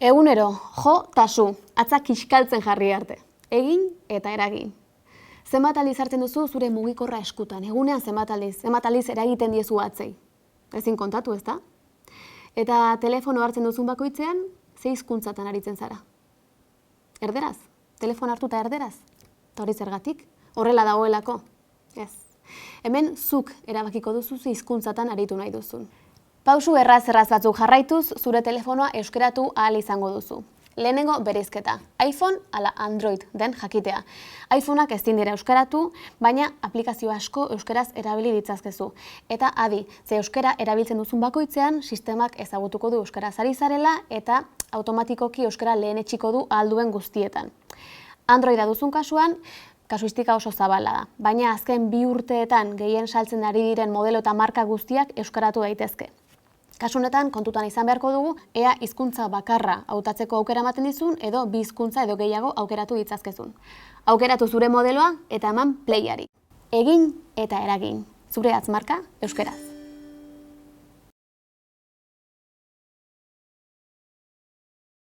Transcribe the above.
Egunero, jo ta su, atzak kiskaltzen jarri arte. Egin eta eragin. Zenbat aldiz hartzen duzu zure mugikorra eskutan, egunean zenbat aldiz eragiten diezu atzei. Ezin kontatu, ezta? Eta telefono hartzen duzun bakoitzean, ze hizkuntzatan aritzen zara. Erderaz? Telefono hartuta erderaz? Eta hori zergatik? Horrela dagoelako? Ez. Hemen zuk erabakiko duzu ze hizkuntzatan aritu nahi duzun. Pausu erraz batzuk jarraituz, zure telefonoa euskeratu ahal izango duzu. Lehenengo bereizketa, iPhone ala Android den jakitea. iPhoneak ezin dira euskaratu, baina aplikazio asko euskeraz erabili ditzazkezu. Eta adi, ze euskera erabiltzen duzun bakoitzean, sistemak ezagutuko du euskaraz ari zarela eta automatikoki euskera lehenetsiko du ahal duen guztietan. Androida duzun kasuan, kasuistika oso zabala da, baina azken 2 urteetan gehien saltzen ari diren modelo eta marka guztiak euskaratu daitezke. Kasu honetan, kontutan izan beharko dugu, ea hizkuntza bakarra hautatzeko aukera ematen dizun edo 2 hizkuntza edo gehiago aukeratu ditzazkezun. Aukeratu zure modeloa eta eman playari. Egin eta eragin. Zure hatzmarka euskaraz.